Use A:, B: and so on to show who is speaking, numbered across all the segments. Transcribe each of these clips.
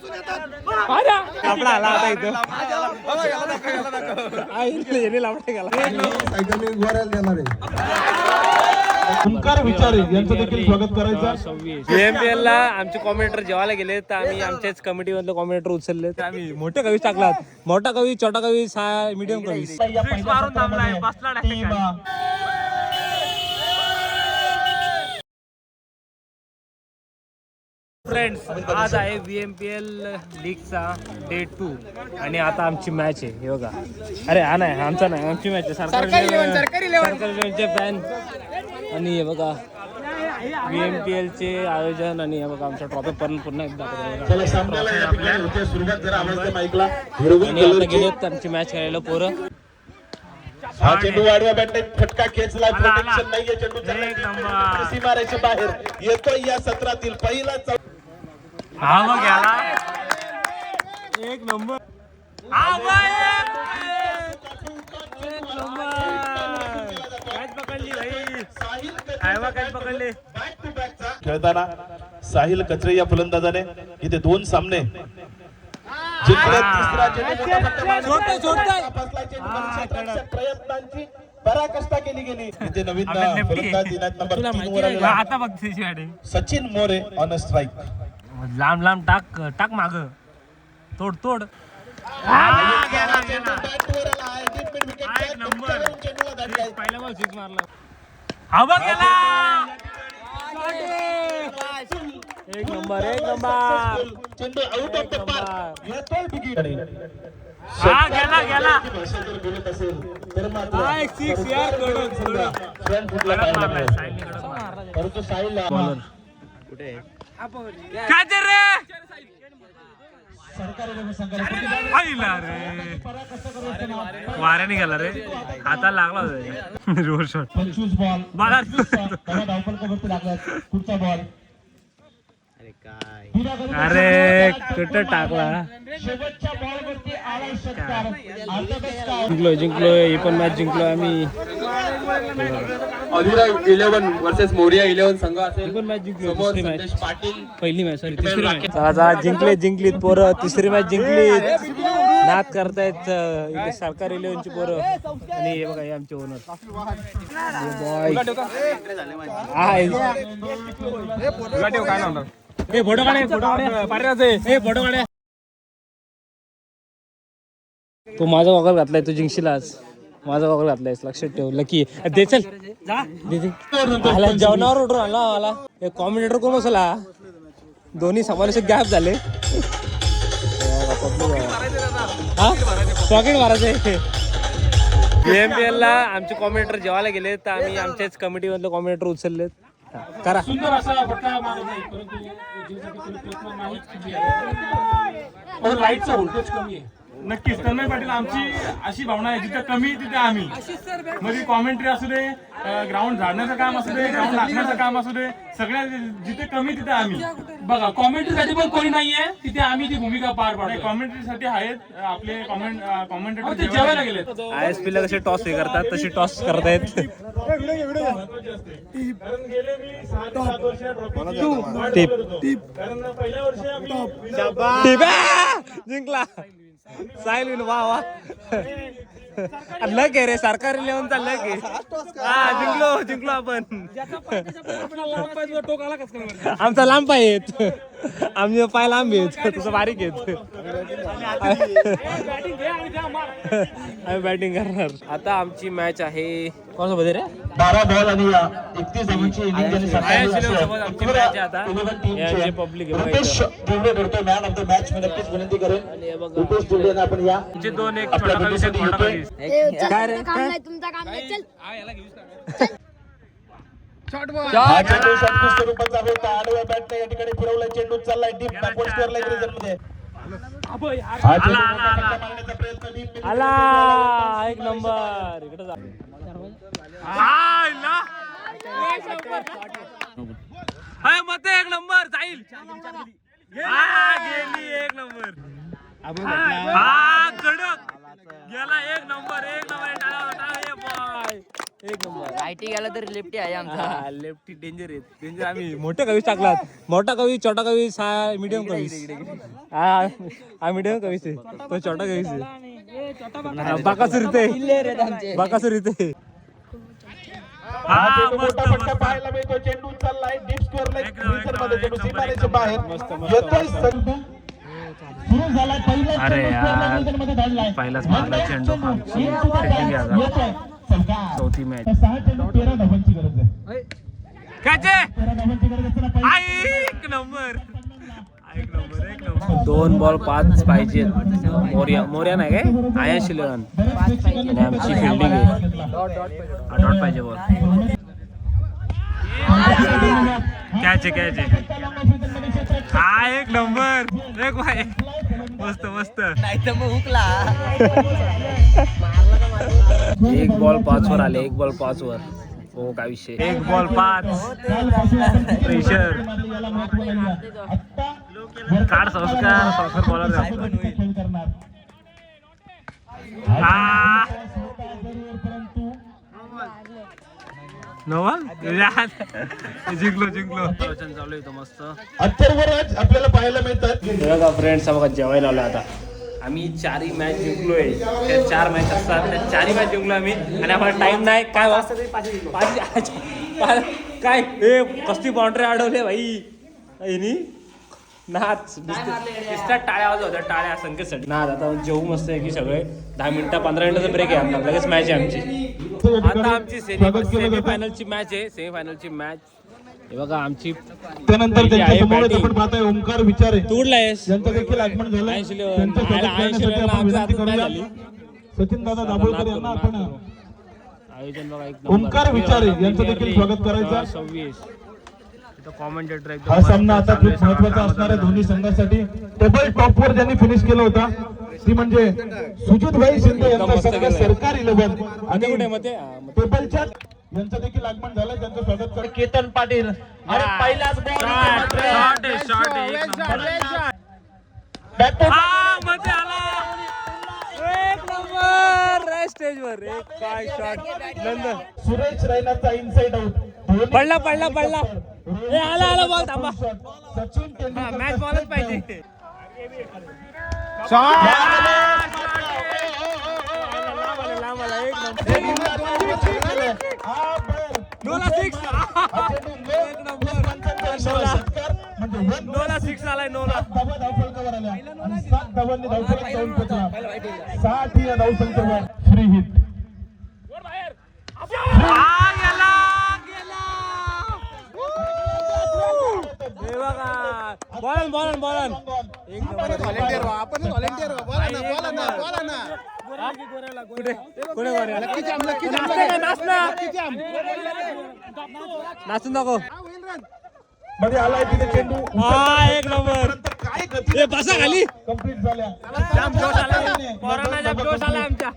A: लापडा आला आता इथं
B: ओंकार विचारे यांचं देखील स्वागत करायचं.
A: VMPL ला आमचे कॉमेंटेटर जेवायला गेले तर आम्ही आमच्याच कमिटी मधले कॉमेंटेटर उचलले तर आम्ही मोठे कवी टाकलात. मोठा कवी, छोटा कवी, मीडियम कवी मारून थांबलाय बसला डायरेक्ट. फ्रेंड्स, आज आहे VMPL लीगचा डे 2 आणि आता आमची मॅच आहे. हे बघा, अरे हा नाही, आमचा नाही, आमची मॅच आहे. सरकारी फॅन आणि हे बघा VMPL चे आयोजन आणि हे बघा आमचा ट्रॉफी पण पुन्हा एकदा गेलेत आमची मॅच खेळायला पोरं.
B: हा चेंडू वाढवा बॅटने फटका खेचला. प्रोटेक्शन नाहीये, चेंडू सीमारेषे बाहेर येतोय. या सत्रातील पहिला
A: हा मग गेला एक नंबर. पकडली भाई, काय पकडले.
B: खेळताना साहिल कचरे या फलंदाजाने इथे 2 सामने जिंकले. तिसरा प्रयत्नांची पराकाष्ठा केली गेली. इथे नवीन फलंदाज नंबर 3 वर आलेला
A: आता बघ
B: सचिन मोरे ऑन स्ट्राइक.
A: लांब लांब टाक माग तोड. पहिला बॉल सिक्स मारला. हवा गेला. एक नंबर
B: चेंडू आउट ऑफ द पार्क. येतोय विकेट.
A: गेला
B: बोलत असेल तर मात्र फ्रंट फुटला परंतु साहिल कुठे
A: वाऱ्या निघाला रे, हाताला लागला होता रोड शॉट.
B: 25 बॉल
A: बघा
B: धावफलकावरती लागला. पुढचा बॉल
A: अरे कुठं टाकला.
B: शेवटच्या बॉलवरती आला षटकार.
A: जिंकलो ही पण मॅच जिंकलो आम्ही.
C: अधुरा 11 वर्सेस मोरिया 11 संघ असेल.
A: पण मॅच जिंकलो.
C: समोर संदेश पाटील
A: पहिली मॅच, सॉरी तिसरी मॅच. जिंकलीत पोरं. तिसरी मॅच जिंकलीत. नाद करतायत इथे सरकारी 11 ची पोरं. आणि हे बघा हे आमचे ओनर फोटो काढे. तू माझा गॉगल घातलाय, तू जिंकशील आज. माझा गॉगल घातलाय, लक्षात ठेव. लकी दे चल जेवणावर ऑर्डर आला मला. एक कॉमेंटेटर कोण बसला, दोन्ही समालोचक गॅप झाले. पॉकेट मारायचे. VMPL ला आमचे कॉमेंटेटर जेवायला गेले तर आम्ही आमच्याच कमिटी मधले कॉमेंटेटर उचललेत. करा
D: सुंदर असा फटका मारत नाही, परंतु लाईटचा व्होल्टेज कमी आहे. नक्कीच तन्मय पाटील, आमची अशी भावना आहे जिथे कमी तिथे आम्ही. म्हणजे कॉमेंट्री असू दे, ग्राउंड झाडण्याचं काम असू दे, ग्राउंड राखण्याचं काम असू दे, सगळ्या जिथे कमी तिथे आम्ही. बघा कॉमेंट्रीसाठी पण कोणी नाहीये तिथे आम्ही ती भूमिका पार पाडतो. कॉमेंट्रीसाठी आहेत आपले कॉमेंटेटर ते जेवायला गेले.
A: ISP ला कसे टॉस हे करतात तशी टॉस करतायत. जिंकला साहिल. वा लक आहे रे, सरकारी 11 चा लक आहे. जिंकलो आपण. आमचा लांब पाय आहेत, आमचे पाय लांब आहेत, तुझं बारीक आहेत. आम्ही बॅटिंग करणार. आता आमची मॅच आहे कोणासोबत रे?
B: 12 बॉल आणि 31 धावांची इनिंग
A: आमची मॅच आहे आता. यांचे पब्लिक आहे
B: रुपेश टिवडे करतो मॅन ऑफ द मॅच. मी नक्कीच विनंती करेन रुपेश टिवडेने आपण या
A: 2-1 छोटा कवी से मोठा कवी.
E: काय रे तुमचा काम नाही. चल
B: हा चेंडू शॉर्टपिच स्वरूपाचा होता. आडव्या बॅटने या ठिकाणी फिरवलाय. चेंडू चाललाय डीप बॅकवर्ड स्क्वेअरला ग्रीजन मध्ये.
A: आला एक नंबर. इकडे जा. मत एक नंबर जाईल. गेली एक नंबर. कडक गेला. एक नंबर. एक नंबर.
F: आयटी गेला तरी लेफ्टी आहे आमचा.
A: लेफ्टी डेंजर आहेत, डेंजर. आम्ही मोठे कवीस टाकलात, मोठा कवी, छोटा कवीस, हा मीडियम कवीस. हा मीडियम कवीस आहे, तो छोटा कवीस आहे. बाकासूर इथे, बाकासूर इथे.
B: चेंडू मोठा फटका पाहायला मिळतो. चेंडू चाललाय डीप स्कोअर मध्ये, चेंडू सीमारेच्या बाहेर येतोय. संघ सुरू झालाय.
A: अरे यार, पहिलाच मारला चेंडू. आमची फिल्डिंग आहे आता. चौथी मॅच.
B: 6 चेंडू 13 धावांची गरज आहे.
A: एक नंबर, एक नंबर, एक नंबर. 2 बॉल 5 पाहिजे. मोर्या नाही काय, आयश 11 आणि आमची फिल्डिंग आहे. डॉट पाहिजे बॉल. कॅच आहे. हा एक नंबर, एक भाई, मस्त मस्त.
F: नाही तर मग हुकला.
A: एक बॉल 5 वर आले, एक बॉल 5 वर. हो काय विषय. एक बॉल 5 प्रेशर. काढ संस्कार बॉलर. नवल जिंकलो चालू आहे मस्त.
B: अथर्वराज आपल्याला पाहायला मिळतात.
A: बघा फ्रेंड्स, बघा जेवायला आलो आता. आम्ही 4 मॅच जिंकलोय. त्या 4 मॅच असतात, त्या 4 मॅच जिंकलो आम्ही. आणि आम्हाला टाइम नाही. काय वाजता काय हे कसली बाउंड्री अडवले भाई. नाच नुसत्या टाळ्या आवाज होत्या, टाळ्या संकेतसाठी. नाच आता जेवू मस्त आहे की सगळे. 10 मिनिटं 15 मिनिटाचा ब्रेक आहे आमचा. लगेच मॅच आहे आमची. आता आमची सेमीफायनलची मॅच आहे. सेमीफायनलची मॅच हे बघा आमची.
B: त्यानंतर त्यांच्या समोर आपण पाहतोय ओमकार विचारे,
A: तूडला आहेस,
B: यांचं देखील आगमन झालं. सचिन दादा दाभोळकर यांना आपण
A: आयोजन बघा. एक
B: ओमकार विचारे यांचं देखील स्वागत करायचं.
A: 26 कॉमेंटेटर.
B: हा सामना आता खूप महत्वाचा असणार आहे दोन्ही संघासाठी. टेबल टॉप वर ज्यांनी फिनिश केला होता ती म्हणजे सुजित भाई शिंदे यांचा संघ सरकार 11 आणि टेबलच्या यांचं देखील आगमन झालं. त्यांचं स्वागत करा. केतन पाटील आणि पहिलाच
A: स्टेजवर एक काय शॉट. नंदन
B: सुरेश रैनाचा इनसाइड आउट.
A: पडला आला बॉल. थांबा,
B: सचिन तेंडुलकर
A: मॅच बॉलच पाहिजे. नोला 6 आलाय. नोला
B: 7 धावांनी धावफलक जाऊन पोहोचला. 60 या धावसंख्येवर फ्री हिट.
A: बॉलन नाचून दाखव.
B: मध्ये आलाय तिथे चेंडू.
A: एक नंबर. बसा खाली.
B: कंप्लीट झाल्या.
A: जाम जोश आला आमच्या.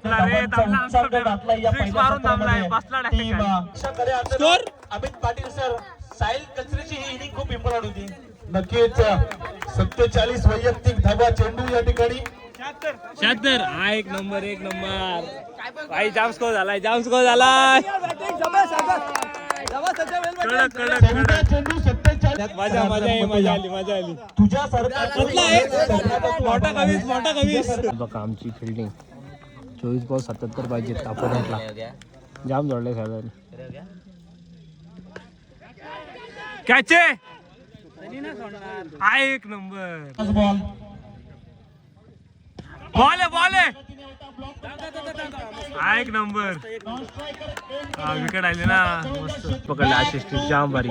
A: स्कोर
B: अमित पाटील सर, साहिल कचरेची ही इनिंग खूप इम्पॉर्टंट होती. नक्कीच 47 वैयक्तिक धावा चेंडू या ठिकाणी.
A: 76. हा एक नंबर, एक नंबर भाई. जाम स्कोर झालाय.
B: चेंडू 47.
A: मजा आली.
B: तुझ्या सरकार
A: मोठा कवीस. बघा आमची फिल्डिंग 24 बॉल 77 पाहिजे. अपोनंटला जाम जोडले साधारण. कॅच हा एक नंबर. बॉल हा एक नंबर. विकेट आली ना, मस्त पकडले. असिस्ट जाम भारी.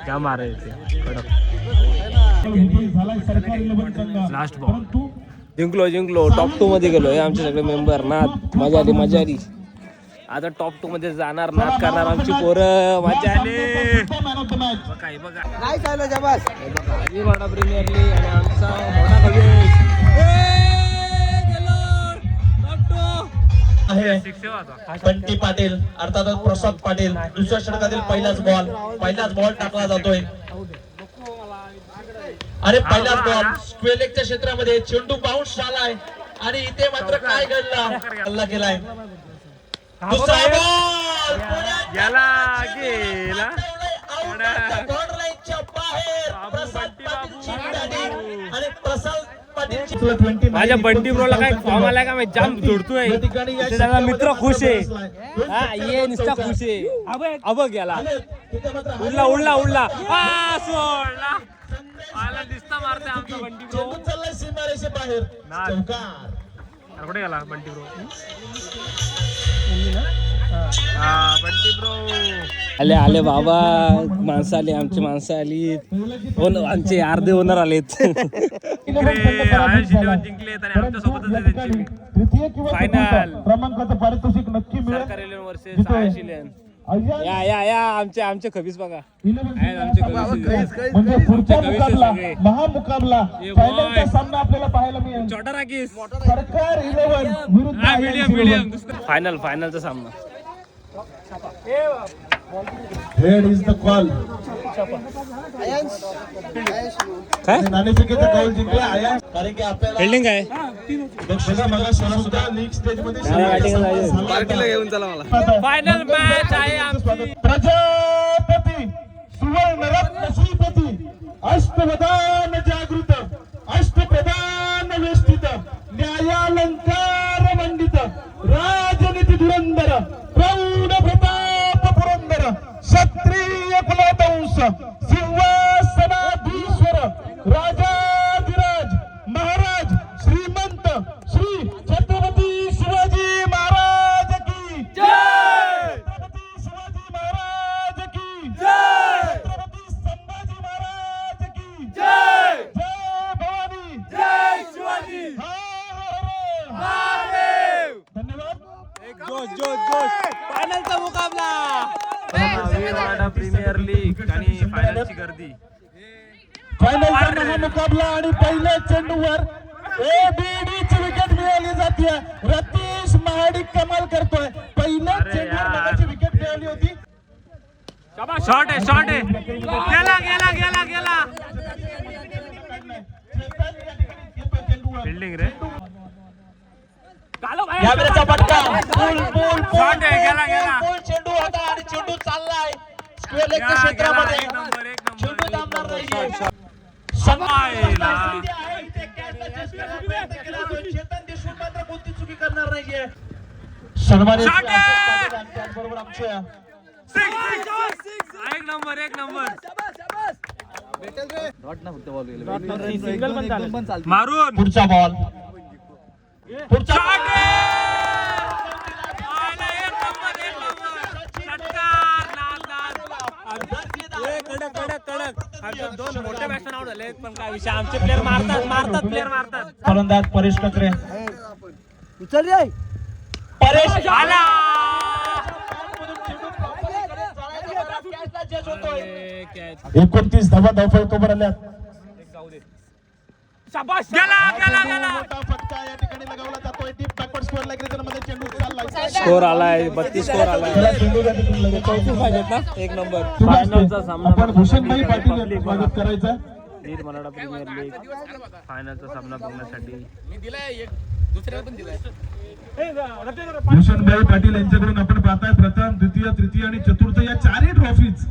A: जाम मारायचे कडक. Last ball. जिंकलो. टॉप 2 मध्ये गेलो. हे आमचे सगळे मेंबर. नाथ मजा आली. आता टॉप 2 मध्ये जाणार. नाथ करणार आमची पोरं. मजा आली. बघा
F: काय चाललं जबास.
A: बघा प्रीमियर लीग आणि आमचा मोठा कवी
B: बंटी पाटील अर्थातच प्रसाद पाटील. दुसऱ्या षटकातील पहिलाच बॉल टाकला जातोय आणि पहिलाच बॉल स्क्वेलेगच्या क्षेत्रामध्ये चेंडू बाउन्स झालाय आणि इथे मात्र काय घडला. हल्ला केलाय.
A: याला गेला माझ्या बंटी ब्रोला काय फॉर्म आलाय का मी जाम जोडतोय त्याचा मित्र खुश आहे हा ये नुसता खुश आहे अब गेला उडला उडला उडला सोडला मला दिसता मारते आमचा बंटी ब्रो कुठे गेला बंटी ब्रो बंटी ब्रो आले आले बाबा माणसं आली आमची माणसं आली आमचे अर्धे ओनर आलेत जिंकले आणि आमच्या सोबतच फायनल
B: क्रमांकाचं पारितोषिक नक्की मिळेल
A: वर्षे या या या आमचे खबीस बघा आमचे
B: म्हणजे पुढचा मुकाबला महामुकाबला फायनलचा सामना आपल्याला पाहायला मिळेल
A: छोटा राखीस
B: सरकार 11 विरुद्ध
A: फायनलचा सामना
B: हेड इज द कॉल
A: काय
B: नाणेफेकीचा कॉल जिंकला आया कारण की आपल्याला
A: फिल्डिंग आहे
B: बघा मला सुद्धा लीग स्टेज मध्ये
C: घेऊन चला मला
A: फायनल मॅच आहे आमची
B: प्रजापती सुवर्णरत्न श्रीपती अष्टवदान जागृत अष्टप्रधान वेष्टित न्यायालंकार मंडित राजनीती धुरंधर प्रौढ प्रताप पुरंदर क्षत्रिय कुलवंश सिंहासनाधीश्वर राजाधिराज महाराज श्रीमंत श्री छत्रपती शिवाजी महाराज की जय छत्रपती शिवाजी महाराज की जय छत्रपती संभाजी महाराज की जय जय भवानी जय शिवाजी महादेव धन्यवाद
A: जोश जोश जोश फायनलचा मुकाबला प्रीमियर लीग आणि फायनलची गर्दी
B: फायनलचा मुकाबला आणि पहिल्या चेंडूवर एबीडीची विकेट मिळवली जाते रतीश महाडिक कमाल करतोय पहिल्या चेंडूवर मगाची विकेट मिळवली होती
A: शॉट आहे गेला गेला गेला गेला फिल्डिंग रे
F: यावेळेचा फटका
A: शॉट आहे गेला गेला
F: चेंडू होता आणि चेंडू चाललाय स्क्वेअर लेगच्या क्षेत्रामध्ये
A: एक नंबर
F: चेंडू थांबणार नाहीये चेतन देशमुख मात्र कोणती चुकी करणार नाहीये
B: सन्मानित
A: बरोबर आमच्या एक नंबर मारून
B: पुढचा बॉल पुढचा
A: कडक दोन मोठे बॅट्समॅन आउट झाले पण काय विषय आमचे प्लेअर मारतात
B: फलंदाज परेश ककरे
F: उचल रे
B: परेश
A: आला
B: 29 धावा धावफलकोबर आल्यात मोठा फटका या ठिकाणी लगावला जातोय डीप बॅकवर्ड स्कोअर मध्ये चेंडू चाललाय
A: स्कोर आलाय 32 स्कोर आलाय
B: चेंडू या ठिकाणी
A: 34 पाहिजेत ना एक नंबर फायनलचा सामना
B: आपण भूषणभाई पाटील यांचं स्वागत करायचं
A: लीड मराठा प्रीमियर लीग फायनलचा सामना बघण्यासाठी
B: भूषणभाई पाटील यांच्याकडून आपण पाहताय प्रथम द्वितीय तृतीय आणि चतुर्थ या चारही ट्रॉफीज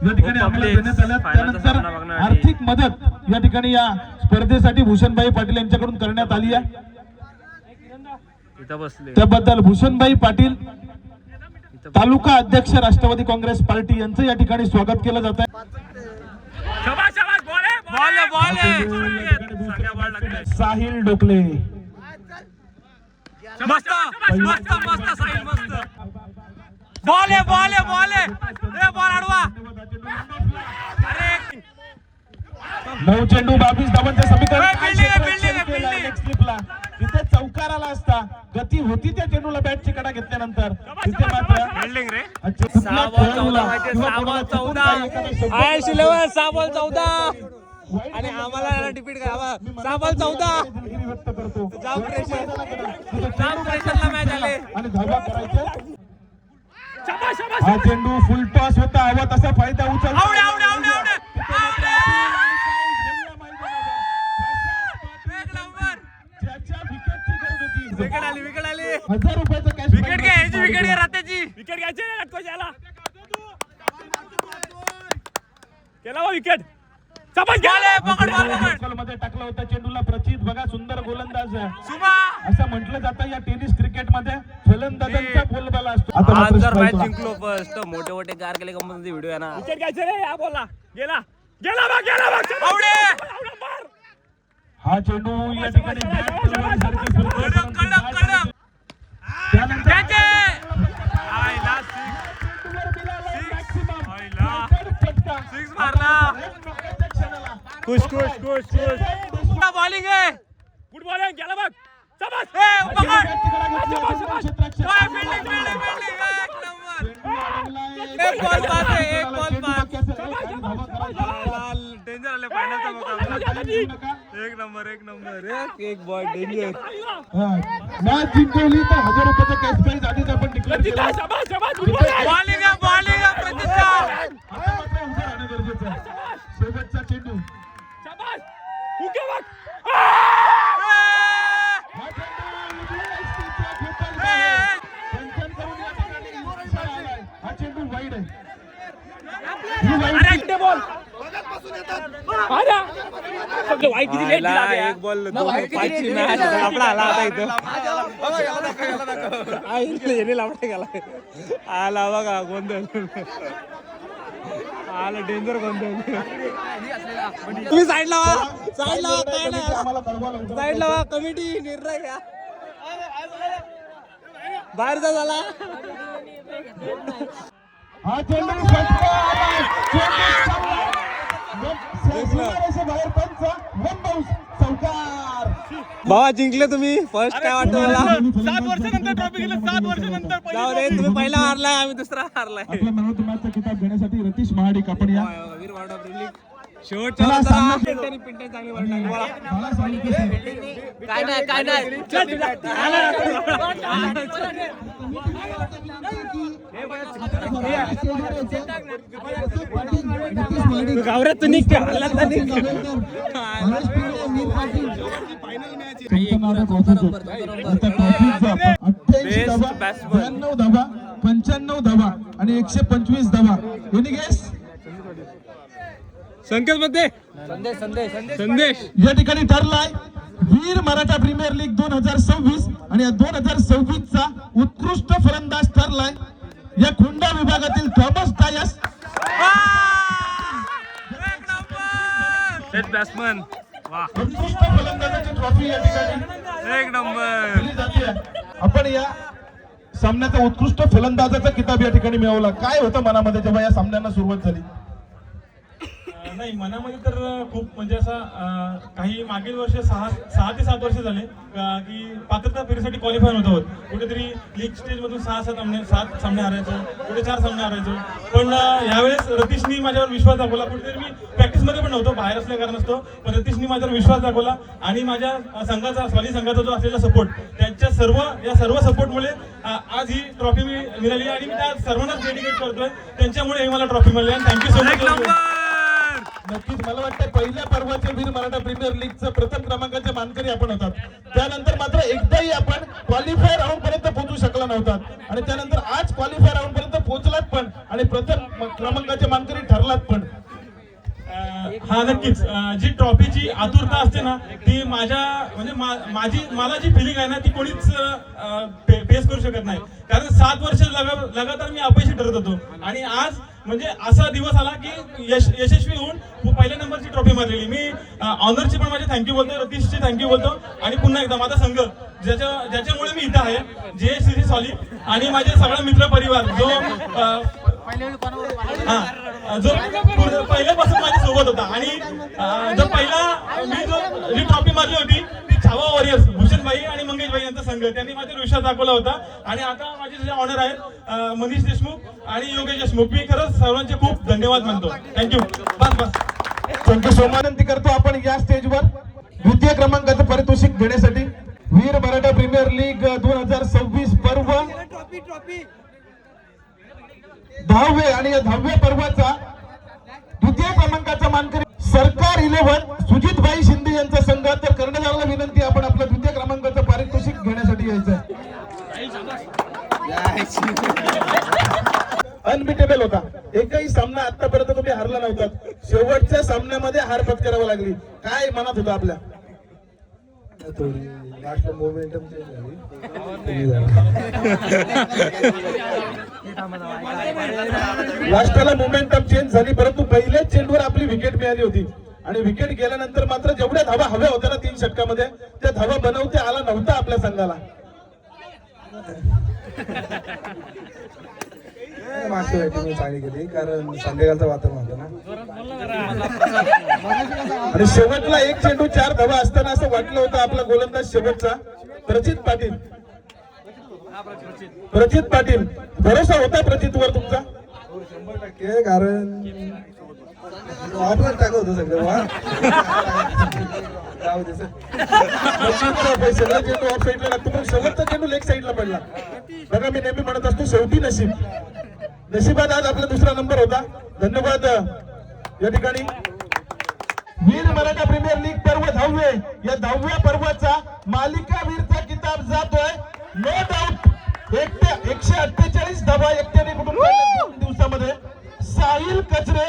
B: या ठिकाणी आम्हाला देण्यात आल्या त्यानंतर आर्थिक मदत या ठिकाणी या स्पर्धेसाठी भूषणभाई पाटील यांच्याकडून करण्यात आली आहे
A: इथं बसले
B: त्याबद्दल भूषणभाई पाटील तालुका अध्यक्ष राष्ट्रवादी काँग्रेस पार्टी यांचं या ठिकाणी स्वागत केलं जात आहे साहिल डोकले
A: मस्त मस्त मस्त साहिल मस्त बॉल आहे बॉल अडवा अरे
B: 9 चेंडू 22 धावांच्या समीकरण
A: बिल्डिंग
B: तिथे चौकार आला असता गती होती त्या चेंडूला बॅटची कडा घेतल्यानंतर तिथे मात्र
A: बिल्डिंग रे
B: कुठला खेळाडूला किंवा कोणाला चुकून काही एखादा शब्द
A: 14 आणि आम्हाला रिपीट करा 14
B: व्यक्त करतो
A: जाम प्रेशरला मॅच आले
B: आणि धावा करायच्या हा चेंडू फुल टॉस होता हवा तसा फायदा उचलला
A: विकेट आली
B: 1000 रुपयाचं कॅश
A: विकेट घ्या केला विकेट
B: मध्ये टाकला होता चेंडूला प्रचित बघा सुंदर गोलंदाज असं म्हटलं जातं या टेनिस क्रिकेट मध्ये फलंदाजांचा बोलबाला असतो. आता
A: आज
B: मात्र
A: जर मॅच
B: स्ट्राईकला.
A: जिंकलो फर्स्ट मोठे मोठे कार केले कंपनीचे व्हिडिओ आहे ना विकेट घ्यायचे रे या बोला गेला गेला बघ
B: हा चेंडू या ठिकाणी bat सारखी फिरतो. त्यानंतर
A: खुश बॉलिंग आहे गुड बॉलिंग गेला बघ डेंजर आले फायनलचा मुकाबला एक नंबर एक बॉय डेंजर
B: मॅच जिंकवली तर 1000 रुपयाचा कॅश प्राइज आधीच आपण डिक्लेअर केला.
A: बॉलिंग
B: आता मात्र उभं राहणं गरजेचं आहे. शेवटचा चेंडू हा चेंडू पंचांकडून या ठिकाणी इशारा आलाय. हा चेंडू वाईड आहे. ही वाईड
A: एक बॉल पाचची मॅच आपला आला आता इथं गेला आला बघा गोंधळ आला डेंजर गोंधळ तुम्ही साईड लावा
B: आम्हाला कळवा लवकर.
A: साईड लावा कमिटी निर्णय घ्या बाहेरचा झाला
B: हा चेंडू फटका आलाय. चेंडू चाललाय. बाहेर पंच वन बाउन्स चौकार.
A: बाबा जिंकले तुम्ही फर्स्ट काय वाटतं मला
D: 7 वर्षानंतर ट्रॉफी गेले 7 वर्षानंतर
A: जाऊ दे तुम्ही पहिला हारलाय आम्ही दुसरा हारलाय
B: आपला मॅन ऑफ द मॅचचा किताब घेण्यासाठी रतीश महाडिक आपण या
A: वीर वार्ड ऑफ लीग शेवटच्या
B: चला,
A: नंतर
B: सामना-
A: पिंट्याने चांगली वर टाकली बोला.
B: मला सांगितलं सर.
A: काय नाही गावऱ्यात तू निघते हल्ला तर निघते.
B: तुमचं नाव आहे ट्रॉफीचं. आता ट्रॉफीचा 88
A: Best
B: धावा,
A: batsman.
B: 92 धावा, 95 धावा आणि 125 धावा. Any guess?
A: संकेत मध्ये संदेश
B: या ठिकाणी ठरलाय वीर मराठा प्रीमियर लीग 2026 आणि या 2026 चा उत्कृष्ट फलंदाज ठरलाय या खुंडा विभागातील थॉमस टायस.
A: बेस्ट बॅट्समन वा
B: उत्कृष्ट फलंदाजाची ट्रॉफी या ठिकाणी
A: एक नंबर
B: दिली जाते. आपण या सामन्याचा उत्कृष्ट फलंदाजाचा किताब या ठिकाणी मिळवला. काय होतं मनामध्ये जेव्हा या सामन्यांना सुरुवात झाली?
D: नाही मनामध्ये तर खूप म्हणजे असं काही मागील वर्ष 6 ते 7 वर्ष झाले की पात्रता फेरीसाठी क्वालिफाय नव्हतं होत. कुठेतरी लीग स्टेजमधून 7 सामने हारायचो, कुठे 4 सामने हारायचो. पण यावेळेस रतीशनी माझ्यावर विश्वास दाखवला. कुठेतरी मी प्रॅक्टिसमध्ये पण नव्हतो, बाहेर असल्या कारण असतो, पण रतीशनी माझ्यावर विश्वास दाखवला आणि माझ्या संघाचा स्वाली संघाचा जो असलेला सपोर्ट या सर्व सपोर्टमुळे आज ही ट्रॉफी मी मिळाली आणि मी त्या सर्वांनाच डेडिकेट करतोय. त्यांच्यामुळे ही मला ट्रॉफी मिळाली आणि थँक्यू सो मच.
B: नक्कीच मला वाटतं पहिल्या पर्वाचे वीर मराठा प्रीमियर लीगचं प्रथम क्रमांकाचे मानकरी आपण होतात. त्यानंतर मात्र एकदाही आपण क्वालिफाय राऊंड पर्यंत पोहोचू शकला नव्हतात आणि त्यानंतर आज क्वालिफाय राऊंड पर्यंत पोहोचलात पण आणि प्रथम क्रमांकाचे मानकरी ठरलात पण.
D: हा नक्कीच जी ट्रॉफीची आतुरता असते ना ती मला जी फिलिंग आहे ना ती कोणीच फेस करू शकत नाही. कारण 7 वर्ष लगातार मी अपयशी ठरत होतो आणि आज म्हणजे असा दिवस आला की यशस्वी होऊन पहिल्या नंबरची ट्रॉफी मारलेली. मी ऑनरची पण माझे थँक्यू बोलतो, रतीशची थँक्यू बोलतो आणि पुन्हा एकदा माझा संघ ज्याच्यामुळे मी इथं आहे JSCC सॉलिड आणि माझे सगळा मित्र परिवार जो पहिल्यापासून माझ्या सोबत होता आणि जो पहिला मी जी ट्रॉफी मारली होती ती छावा वॉरियर्स भूषणभाई आणि मंगेशभाई यांचा संघ त्यांनी माझ्यावर विश्वास दाखवला होता. आणि आता माझे जे ऑनर आहेत मनीष देशमुख आणि योगेश देशमुख, मी खरंच सर्वांचे खूप धन्यवाद मानतो. थँक्यू.
B: थँक्यू. विनंती करतो आपण या स्टेजवर द्वितीय क्रमांकाचं पारितोषिक देण्यासाठी वीर मराठा प्रीमियर लीग 2026 पर्व 10वे आणि या 10व्या पर्वाचा द्वितीय क्रमांकाचा मानकरी सरकार 11 सुजितभाई शिंदे यांचा संघ. तर कर्णधाराला विनंती आपण आपलं द्वितीय क्रमांकाचं पारितोषिक घेण्यासाठी यायचं. अनबिटेबल होता. एकही सामना आतापर्यंत तुम्ही हारला नव्हता. शेवटच्या सामन्यामध्ये हार पत्करावी लागली. काय मनात होतं आपल्या?
G: थोडी लास्ट मोमेंटम चेंज
B: लास्टला मोमेंटम चेंज झाली, परंतु पहिल्याच चेंडूवर आपली विकेट मिळाली होती. आणि विकेट गेल्यानंतर मात्र जेवढ्या धावा हव्या होत्या ना 3 षटकामध्ये, त्या धावा बनवता आला नव्हता आपल्या संघाला.
G: मागच्या वेळी चांगली केली कारण संध्याकाळचं वातावरण होतं ना.
B: आणि शेवटला एक चेंडू 4 धावा असताना असं वाटलं होतं आपला गोलंदाज शेवटचा प्रचित पाटील. भरोसा होता प्रचितवर तुमचा?
G: 100% कारण आपलं टाकत होतं सगळं
B: सगळा चेंडू ऑफ साईडला लागतो, पण शेवटचा चेंडू लेग साईडला पडला. बघा मी नेहमी म्हणत असतो शेवटी नशीब. नशिबात आज आपला दुसरा नंबर होता. धन्यवाद. या ठिकाणी वीर मराठा प्रीमियर लीग पर्व 10वे, या 10व्या पर्वाचा मालिका वीरचा किताब जातोय नो डाऊट. 148 धावा एकट्याने कुठून काढल्या 2 दिवसामध्ये. साहिल कचरे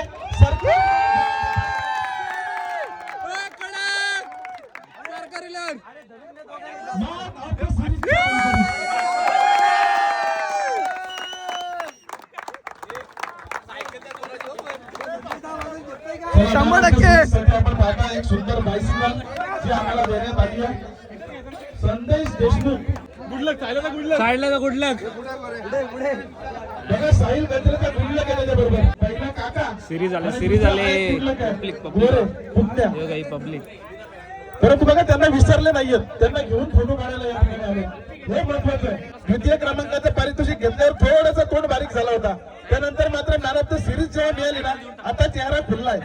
B: आपण पाहता एक सुंदर बायसिकल जी आम्हाला देण्यात आली आहे. संदेश देशमुख
A: साईडला गुड लक.
B: बघा साहिल गजरेचा गुडलक आहे त्याच्याबरोबर. पहिला काका
A: सिरीज आले पब्लिक.
B: परंतु बघा त्यांना विसरले नाहीयेत, त्यांना घेऊन फोटो काढायला या ठिकाणी आले. हे महत्वाचं आहे. द्वितीय क्रमांकाचं पारितोषिक घेतल्यावर थोडासा तोंड बारीक झाला होता. त्यानंतर मात्र मॅन ऑफ द सिरीज जेव्हा मिळाली ना, आता चेहरा खुललाय.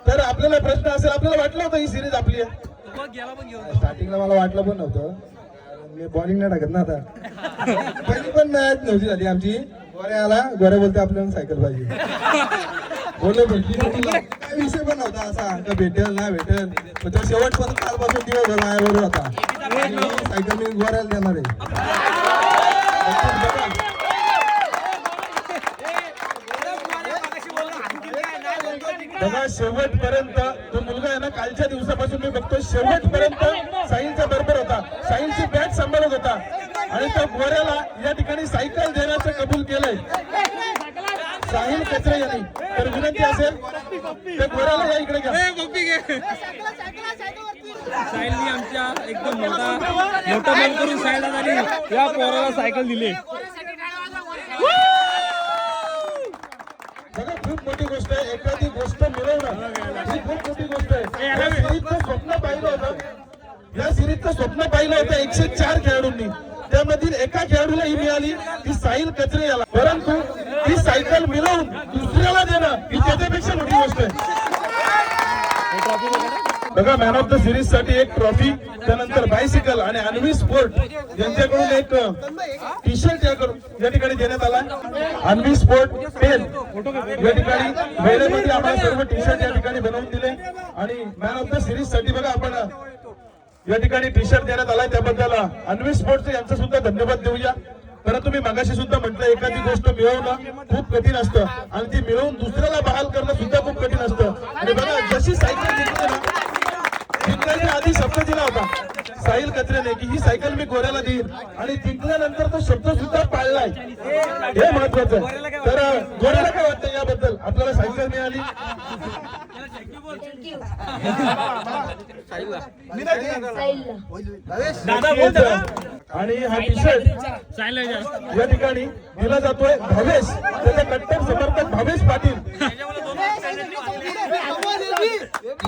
B: तर आपल्याला प्रश्न असेल, आपल्याला वाटलं होतं ही सिरीज आपली आहे?
G: स्टार्टिंगला मला वाटलं पण नव्हतं. मी बॉलिंग नाही टाकत ना आता. पहिली पण मॅच नव्हती झाली आमची. गोऱ्या आला, गोऱ्या बोलते आपल्याला सायकल पाहिजे. बोललो भेटली काय विषय पण नव्हता असा का भेटेल ना भेटेल. पण तो शेवटपर्यंत कालपासून दिवसभर माझ्याबरोबर होता. सायकल मी गोऱ्याला देणार आहे.
B: बघा शेवटपर्यंत तो मुलगा आहे ना, कालच्या दिवसापासून मी बघतो शेवटपर्यंत साहिलच्या बरोबर होता. साहिलची बॅट सांभाळत होता आणि तो गोऱ्याला या ठिकाणी सायकल देण्याचं कबूल केलंय साहिल कचरे यांनी. तर विनंती असेल ते गोऱ्याला या इकडे घ्या.
A: साहिलनी आमच्या एकदम मोठा बॉल करून साईडला झाली. या पोराला सायकल दिली.
B: बघा खूप मोठी गोष्ट आहे. एखादी गोष्ट मिळवणं ही खूप मोठी गोष्ट आहे. या सिरीजचं स्वप्न पाहिलं होतं. 104 खेळाडूंनी, त्यामधील एका खेळाडूला ही मिळाली, ती साहिल कचरे याला. परंतु ती सायकल मिळवून दुसऱ्याला देणं ही त्याच्यापेक्षा मोठी गोष्ट आहे. बघा मॅन ऑफ द सिरीज साठी एक ट्रॉफी, त्यानंतर बायसिकल आणि अन्वी स्पोर्ट यांच्याकडून एक टी शर्ट या ठिकाणी देण्यात आला. अन्वी स्पोर्ट 10 या ठिकाणी वेळेमध्ये आम्हाला सर्व टी शर्ट या ठिकाणी बनवून दिले. आणि मॅन ऑफ द सिरीज साठी बघा आपण या ठिकाणी टी शर्ट देण्यात आलाय. त्याबद्दल अन्वी स्पोर्ट्स यांचा सुद्धा धन्यवाद देऊया. परंतु मी मागाशी सुद्धा म्हटलं एखादी गोष्ट मिळवणं खूप कठीण असतं आणि ती मिळवून दुसऱ्याला बहाल करणं सुद्धा खूप कठीण असतं. आणि बघा जशी सायकल जिंकली ना, जिंकण्याच्या आधी शब्द दिला होता साहिल कचरेने की ही सायकल मी गोऱ्याला देईन, आणि जिंकल्यानंतर तो शब्द सुद्धा पाळलाय. हे महत्वाचं. तर गोऱ्याला काय वाटतं याबद्दल? आपल्याला सायकल मिळाली. आणि हा टी शर्ट या ठिकाणी दिला जातोय भावेश, त्याचा कट्टर समर्थक भावेश पाटील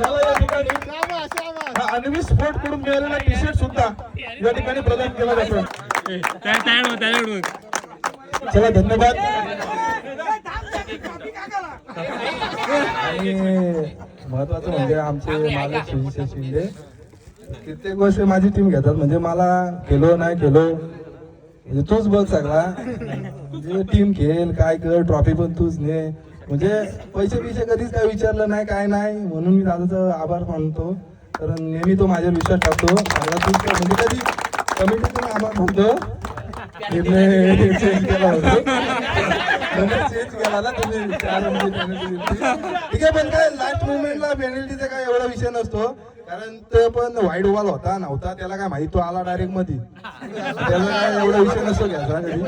B: याला या ठिकाणी हा अन्वी स्पोर्ट कडून मिळालेला टी शर्ट सुद्धा या ठिकाणी प्रदान केला जातो. चला धन्यवाद.
G: आणि महत्वाचं म्हणजे आमचे मालक सुजित शिंदे कित्येक वर्ष माझी टीम घेतात. म्हणजे मला खेलो नाही खेलो म्हणजे तूच बघ सगळा. म्हणजे टीम खेळ काय कर, ट्रॉफी पण तूच ने. म्हणजे पैसे कधीच काय विचारलं नाही काय नाही, म्हणून मी दादाचा आभार मानतो. कारण नेहमी तो माझ्यावर विश्वास टाकतो. सगळा तूच म्हणजे कधी कमिटीतून आभार मानतो. निर्णय चेंज केला होता. चेंज केला ना तुम्ही 4 मध्ये penalty दिली. ठीक आहे, पण काय लास्ट मुवमेंटला पेनल्टीचा काय एवढा विषय नसतो, कारण तो पण वाईड बॉल होता नव्हता त्याला काय माहिती, तो आला डायरेक्ट मध्ये, त्याला काय एवढा विषय नसतो घ्यायचा कधी.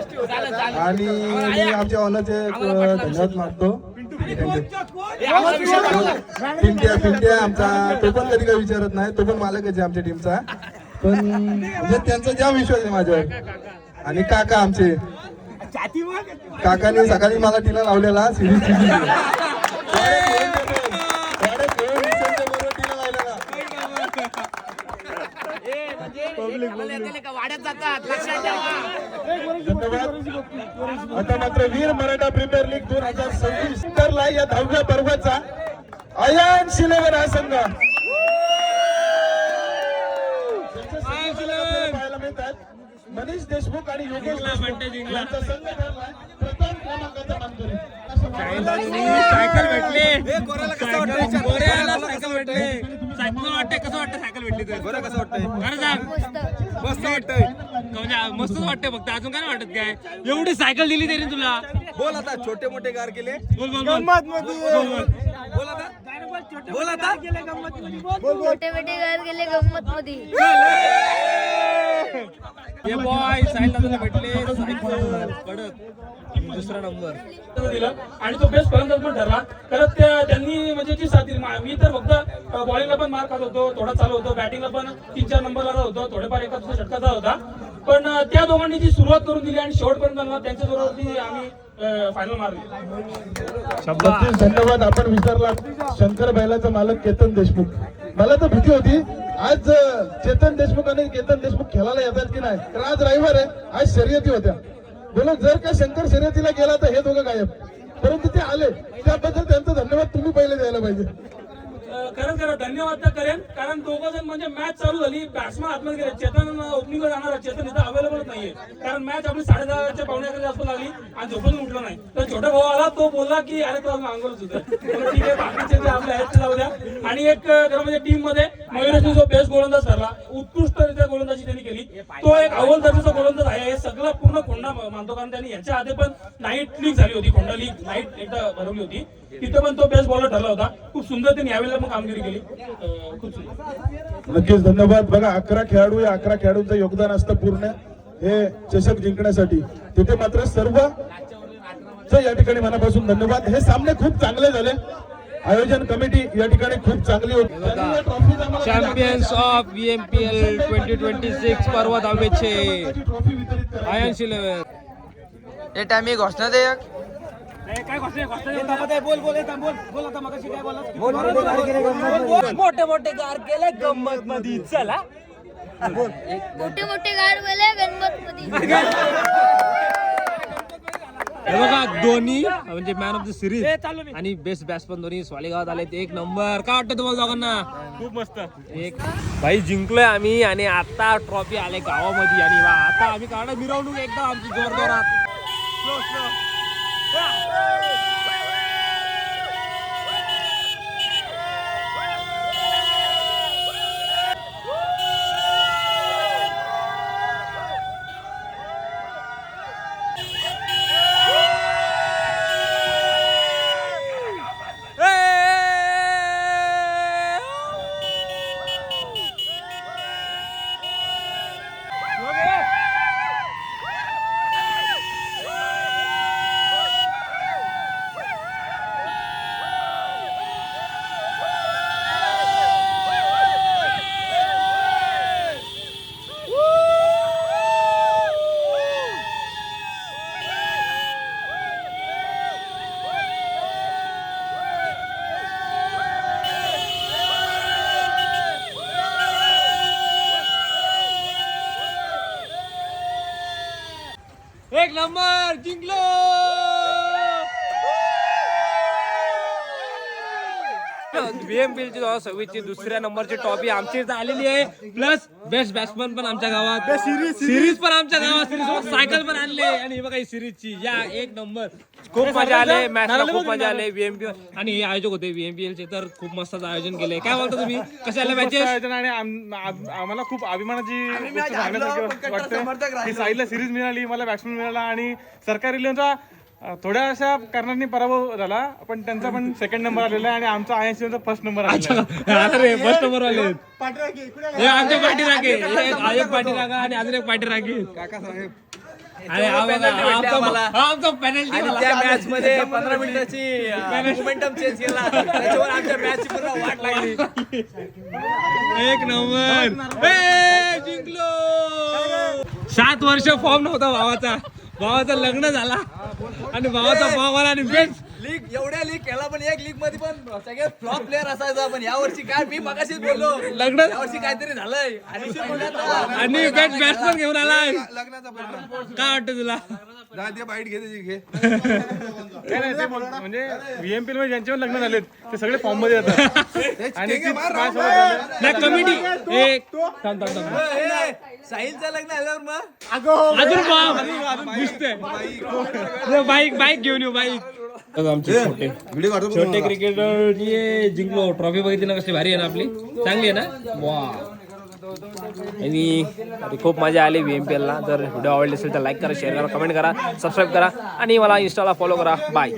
G: आणि मी आमच्या ऑनरचे धन्यवाद मागतो. पिंट्या आमचा, तो पण कधी काही विचारत नाही, तो पण मालकच आहे आमच्या टीमचा, पण म्हणजे त्यांचा जाम विश्वास आहे माझ्यावर. आणि काका आमचे, काकाने सकाळी मला टीला लावलेला सिरीज आता मात्र वीर मराठा प्रीमियर लीग 2026 ला या 10व्या पर्वाचा आयन्स 11 हा संघ पाहायला मिळतात. मनीष देशमुख आणि योगेश देशमुख यांचा संघ ठरलाय प्रथम क्रमांकाचा मानकरी.
A: सायकल भेटले, गोऱ्याला सायकल भेटले. सायकल वाटते, कसं वाटतं सायकल भेटली तर? बरं कसं वाटतंय? खरं सांग. मस्त वाटतंय, मस्तच वाटतंय. फक्त अजून काय वाटत काय, एवढी सायकल दिली तरी तुला. बोल आता, छोटे मोठे कार केले, बोल बोल बोल बोल आता, बोल आता.
E: मोठे मोठे घर गेले गंमत मध्ये.
A: हे बॉय सायकल भेटले, सायकल कडक दुसरा नंबर
D: दिला आणि तो बेस्ट फलंदाज पण ठरला. कारण त्यांनी म्हणजे जी साथ दिली. मी तर फक्त बॉलिंगला पण मार खात होतो, थोडा चालू होतो, बॅटिंगला पण 3-4 नंबर लागत होतो, थोडेफार एका दुसरा षटकाचा होता. पण त्या दोघांनी जी सुरुवात करून दिली आणि शेवटपर्यंत आणला, त्यांच्या जोरावरती आम्ही फायनल मारली.
B: नक्कीच धन्यवाद. आपण विचारला शंकर बैलाचा मालक केतन देशमुख. मला तर भीती होती आज चेतन देशमुख आणि केतन देशमुख खेळायला येतात की नाही, कारण आज रविवार आहे, आज शर्यती होत्या. बोलो जर का शंकर शर्यतीला गेला तर हे दोघं गायब, परंतु ते आले, त्याबद्दल त्यांचा धन्यवाद तुम्ही पहिले द्यायला पाहिजे.
D: खरं धन्यवाद तर करेन, कारण दोघं जण म्हणजे मॅच चालू झाली, बॅट्समन आतमध्ये गेले, चेतन ओपनिंगला जाणार, चेतन इथं अवेलेबलच नाहीये, कारण मॅच आपली 10:30च्या पावणे जास्त लागली आणि झोपून उठला नाही. तर छोटा भाऊ आला, तो बोलला की अरे तो अंगोलच होतं. ठीक आहे, बाकीचे जे आपले आहेत ते जाऊ द्या. आणि एक म्हणजे टीम मध्ये मयुरेशने जो बेस्ट गोलंदाज ठरला, उत्कृष्टरित्या गोलंदाजी त्यांनी केली, तो एक अव्वल दर्जाचा गोलंदाज आहे. हे सगळं पूर्ण खोंडा मानतो, कारण त्यांनी याच्या आधी पण नाईट लीग झाली होती, खोंडा लीग नाईट एकदा भरवली होती, तिथं पण तो बेस्ट बॉलर ठरला होता. खूप सुंदर त्यांनी यावेळेला पण कामगिरी केली, खूप सुंदर.
B: नक्कीच धन्यवाद. बघा 11 खेळाडू, या 11 खेळाडूंचं योगदान असतं पूर्ण हे चषक जिंकण्यासाठी. तिथे मात्र सर्व या ठिकाणी मनापासून धन्यवाद. हे सामने खूप चांगले झाले, आयोजन कमिटी या ठिकाणी खूप चांगली होती.
A: चॅम्पियन्स ऑफ VMPL 2026 पर्व 10वे आयन्स 11.
F: हे टाइम ही घोषणा दे.
A: मोठे मोठे कार केले गंमत मध्ये. चला
E: मोठे मोठे गाड गेले गंमत मध्ये.
A: हे बघा, दोन्ही म्हणजे मॅन ऑफ द सिरीज आणि बेस्ट बॅट्समन दोन्ही स्वालेगावात आले. एक नंबर. काय वाटतं तुम्हाला दोघांना?
D: खूप मस्त.
A: एक भाई जिंकलोय आम्ही आणि आता ट्रॉफी आले गावामध्ये. आणि आता आम्ही काढा मिरवणूक एकदम आमची जोरजोरात. एक नंबर जिंकलो. VMPL 2026 दुसऱ्या नंबरची ट्रॉफी आमच्या इथं आलेली आहे. प्लस बेस्ट बॅट्समन पण आमच्या गावात, सिरीज पण आमच्या गावात, सिरीज सायकल पण आणले. आणि बघा ही सिरीजची या एक नंबर. खूप मजा आले, मॅचला खूप मजा आले. VMPL आणि हे आयोजक होते VMPL चे, तर खूप मस्त आयोजन केले. काय बोलता तुम्ही, कसे आले मॅचेस?
D: आणि आम्हाला खूप अभिमानाची गोष्ट सांगण्यासारखी वाटतं की साईडला सिरीज मिळाली, मला बॅट्समन मिळाला आणि सरकारी इलेव्हनचा थोड्या अशा कारणांनी पराभव झाला पण त्यांचा पण सेकंड नंबर आलेला आहे आणि आमचा INC फर्स्ट नंबर आलेला आहे.
A: अरे फर्स्ट नंबर वाले हे आमच्या पाठी राखे एक पाठी राखा आणि अजून एक पाठी राखे अरे हा बघा हा आमचा पेनल्टी
F: त्या मॅच मध्ये 15 मिनिटाची मोमेंटम चेंज केला त्याच्यावर आमच्या मॅचची पूर्ण वाट लागली.
A: एक नंबर जिंकलो 7 वर्ष फॉर्म नव्हता भावाचा लग्न झाला आणि भावाचा फॉर्म आला आणि बेस्ट
F: लीग एवढ्या लीग केला पण एक लीग मध्ये पण सगळ्यात फ्लॉप प्लेअर असायचा पण यावर्षी काय मी मगाशीच बोललो
A: लग्न
F: यावर्षी काहीतरी झालंय
A: आणि बेस्ट बॅट्समन घेऊन आलाय काय वाटतं तुला
D: नाही, ते म्हणजे VMPL मध्ये ज्यांच्यावर लग्न झालेत ते सगळे फॉर्म मध्ये येतात आणि ती माझ्यासोबत झालं.
A: नाही कमिटी एक थांब
F: साहिलचं लग्न झाल्यावर मग
A: अजून दिसतंय बाईक घेऊन येऊ बाईक आमचे छोटे क्रिकेटर जे जिंकलो ट्रॉफी बघितली ना कसली भारी आहे ना आपली चांगली आहे ना वा आणि खूप मजा आली VMPL ला. जर व्हिडिओ आवडले असेल तर लाईक करा शेअर करा कमेंट करा सबस्क्राईब करा आणि मला इंस्टाला फॉलो करा बाय.